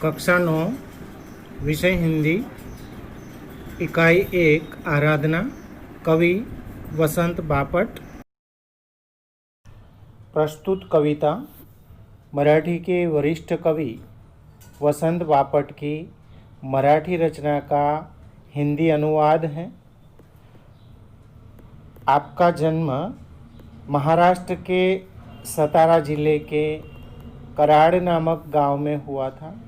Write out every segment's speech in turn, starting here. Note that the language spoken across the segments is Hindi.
कक्षा 9 विषय हिंदी इकाई 1 आराधना। कवि वसंत बापट। प्रस्तुत कविता मराठी के वरिष्ठ कवि वसंत बापट की मराठी रचना का हिंदी अनुवाद है। आपका जन्म महाराष्ट्र के सतारा जिले के कराड़ नामक गांव में हुआ था।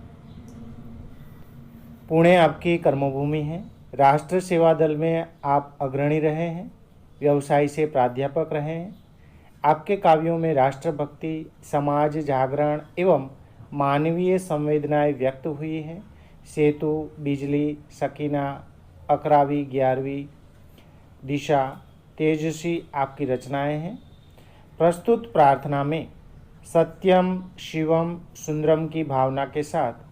पुणे आपकी कर्मभूमि है। राष्ट्र सेवा दल में आप अग्रणी रहे हैं। व्यवसाय से प्राध्यापक रहे हैं। आपके काव्यों में राष्ट्रभक्ति, समाज जागरण एवं मानवीय संवेदनाएं व्यक्त हुई हैं। सेतु, बिजली, सकीना, 11वीं 11वीं, दिशा, तेजस्वी आपकी रचनाएं हैं। प्रस्तुत प्रार्थना में सत्यम शिवम सुंदरम की भावना के साथ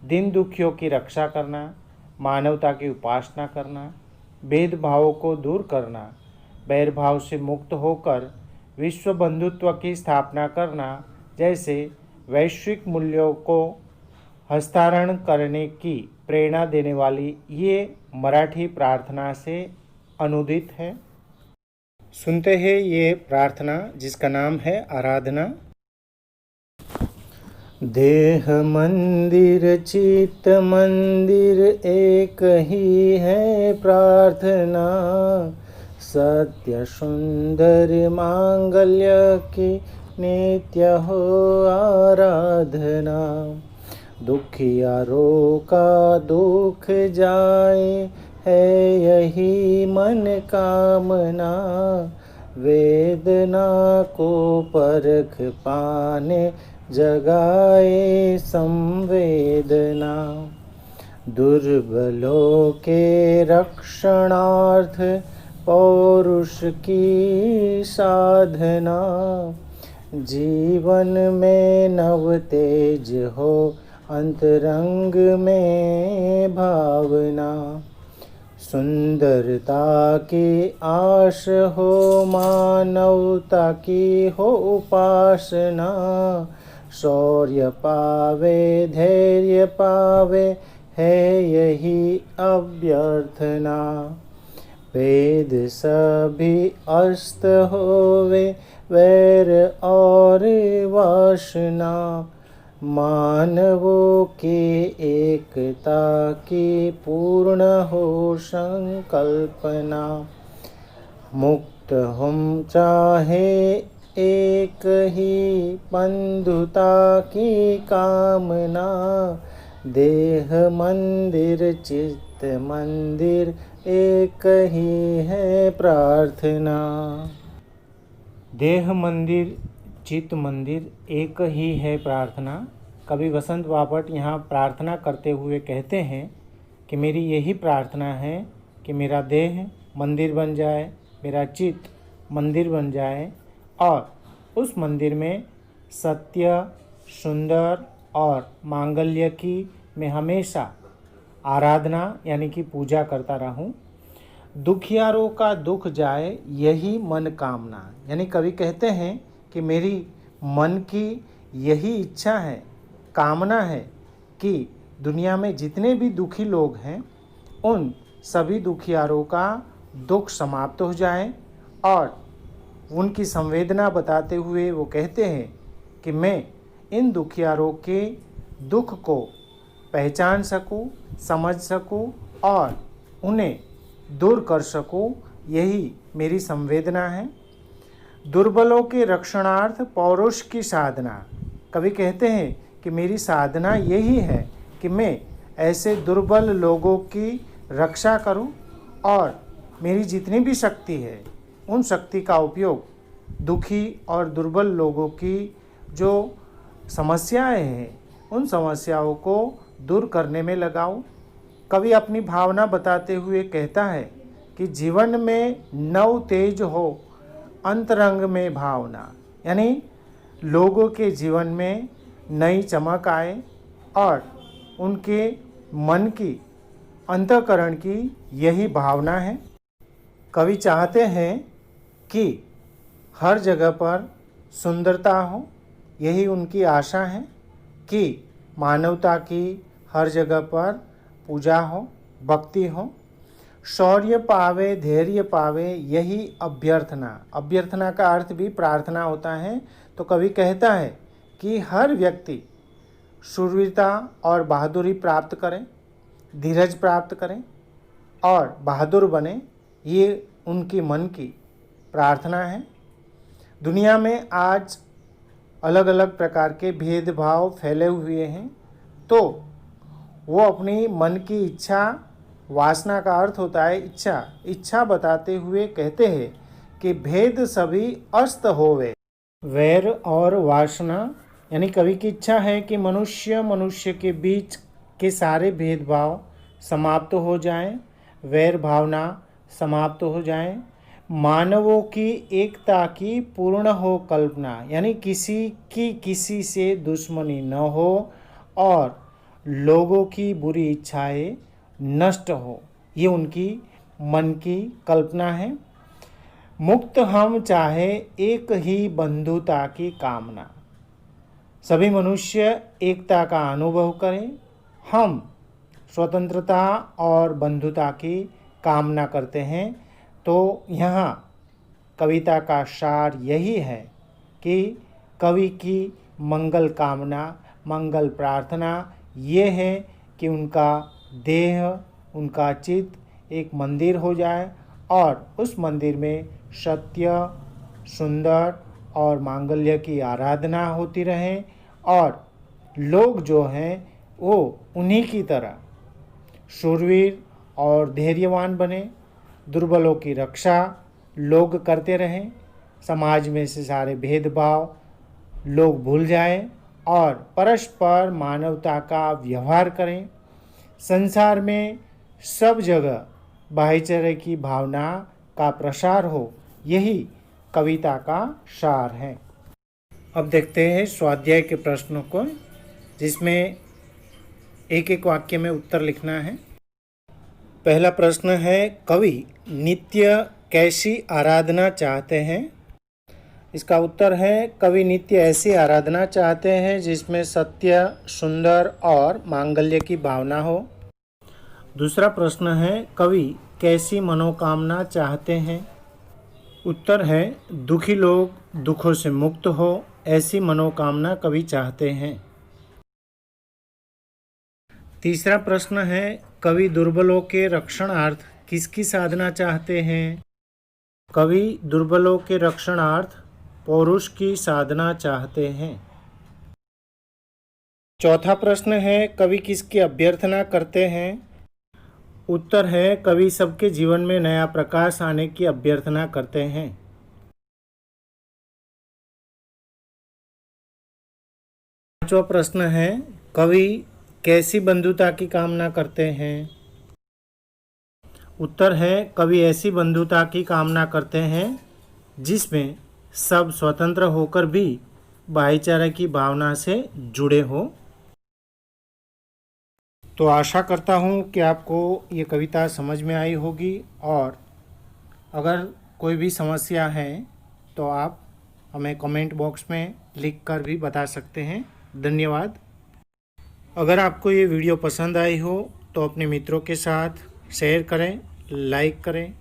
दीन दुखियों की रक्षा करना, मानवता की उपासना करना, भेदभावों को दूर करना, बैरभाव से मुक्त होकर विश्व बंधुत्व की स्थापना करना जैसे वैश्विक मूल्यों को हस्तांतरण करने की प्रेरणा देने वाली ये मराठी प्रार्थना से अनुदित है। सुनते हैं ये प्रार्थना जिसका नाम है आराधना। देह मंदिर चित्त मंदिर एक ही है प्रार्थना, सत्य सुंदर मांगल्य की नित्य हो आराधना। दुखियारों का दुख जाए है यही मन कामना, वेदना को परख पाने जगाए संवेदना। दुर्बलों के रक्षणार्थ पौरुष की साधना, जीवन में नव तेज हो अंतरंग में भावना। सुंदरता की आश हो मानवता की हो उपासना, शौर्य पावे धैर्य पावे है यही अभ्यर्थना। वेद सभी अस्त होवे वैर और वासना, मानवों की एकता की पूर्ण हो संकल्पना। मुक्त हम चाहे एक ही बंधुता की कामना, देह मंदिर चित्त मंदिर एक ही है प्रार्थना। देह मंदिर चित्त मंदिर एक ही है प्रार्थना। कवि वसंत बापट यहाँ प्रार्थना करते हुए कहते हैं कि मेरी यही प्रार्थना है कि मेरा देह मंदिर बन जाए, मेरा चित्त मंदिर बन जाए और उस मंदिर में सत्य, सुंदर और मांगल्य की मैं हमेशा आराधना यानी कि पूजा करता रहूं। दुखियारों का दुख जाए यही मन कामना, यानी कवि कहते हैं कि मेरी मन की यही इच्छा है, कामना है कि दुनिया में जितने भी दुखी लोग हैं उन सभी दुखियारों का दुख समाप्त हो जाए। और उनकी संवेदना बताते हुए वो कहते हैं कि मैं इन दुखियारों के दुख को पहचान सकूं, समझ सकूं और उन्हें दूर कर सकूं, यही मेरी संवेदना है। दुर्बलों के रक्षणार्थ पौरुष की साधना, कवि कहते हैं कि मेरी साधना यही है कि मैं ऐसे दुर्बल लोगों की रक्षा करूं और मेरी जितनी भी शक्ति है उन शक्ति का उपयोग दुखी और दुर्बल लोगों की जो समस्याएं हैं उन समस्याओं को दूर करने में लगाऊं। कवि अपनी भावना बताते हुए कहता है कि जीवन में नव तेज हो अंतरंग में भावना, यानी लोगों के जीवन में नई चमक आए और उनके मन की अंतःकरण की यही भावना है। कवि चाहते हैं कि हर जगह पर सुंदरता हो, यही उनकी आशा है कि मानवता की हर जगह पर पूजा हो, भक्ति हो। शौर्य पावे, धैर्य पावे, यही अभ्यर्थना। अभ्यर्थना का अर्थ भी प्रार्थना होता है। तो कवि कहता है कि हर व्यक्ति शूरवीरता और बहादुरी प्राप्त करें, धीरज प्राप्त करें और बहादुर बने, ये उनकी मन की प्रार्थना है। दुनिया में आज अलग अलग प्रकार के भेदभाव फैले हुए हैं, तो वो अपनी मन की इच्छा, वासना का अर्थ होता है इच्छा बताते हुए कहते हैं कि भेद सभी अस्त होवे। वैर और वासना, यानी कवि की इच्छा है कि मनुष्य के बीच के सारे भेदभाव समाप्त हो जाएं, वैर भावना समाप्त हो जाएं, मानवों की एकता की पूर्ण हो कल्पना, यानी किसी से दुश्मनी न हो और लोगों की बुरी इच्छाएं नष्ट हो, ये उनकी मन की कल्पना है। मुक्त हम चाहे एक ही बंधुता की कामना, सभी मनुष्य एकता का अनुभव करें। हम स्वतंत्रता और बंधुता की कामना करते हैं। तो यहाँ कविता का सार यही है कि कवि की मंगल कामना, मंगल प्रार्थना ये है कि उनका देह, उनका चित्त एक मंदिर हो जाए और उस मंदिर में सत्य, सुंदर और मांगल्य की आराधना होती रहे और लोग जो हैं वो उन्हीं की तरह शूरवीर और धैर्यवान बने, दुर्बलों की रक्षा लोग करते रहें, समाज में से सारे भेदभाव लोग भूल जाएं और परस्पर मानवता का व्यवहार करें। संसार में सब जगह भाईचारे की भावना का प्रसार हो, यही कविता का सार है। अब देखते हैं स्वाध्याय के प्रश्नों को, जिसमें एक एक वाक्य में उत्तर लिखना है। पहला प्रश्न है, कवि नित्य कैसी आराधना चाहते हैं? इसका उत्तर है, कवि नित्य ऐसी आराधना चाहते हैं जिसमें सत्य, सुंदर और मांगल्य की भावना हो। दूसरा प्रश्न है, कवि कैसी मनोकामना चाहते हैं? उत्तर है, दुखी लोग दुखों से मुक्त हो, ऐसी मनोकामना कवि चाहते हैं। तीसरा प्रश्न है, कवि दुर्बलों के रक्षणार्थ किसकी साधना चाहते हैं? कवि दुर्बलों के रक्षणार्थ पौरुष की साधना चाहते हैं। चौथा प्रश्न है, कवि किसकी अभ्यर्थना करते हैं? उत्तर है, कवि सबके जीवन में नया प्रकाश आने की अभ्यर्थना करते हैं। पांचवा प्रश्न है, कवि कैसी बंधुता की कामना करते हैं? उत्तर है, कवि ऐसी बंधुता की कामना करते हैं जिसमें सब स्वतंत्र होकर भी भाईचारे की भावना से जुड़े हो। तो आशा करता हूँ कि आपको ये कविता समझ में आई होगी और अगर कोई भी समस्या है तो आप हमें कमेंट बॉक्स में लिख कर भी बता सकते हैं। धन्यवाद। अगर आपको ये वीडियो पसंद आई हो तो अपने मित्रों के साथ शेयर करें, लाइक करें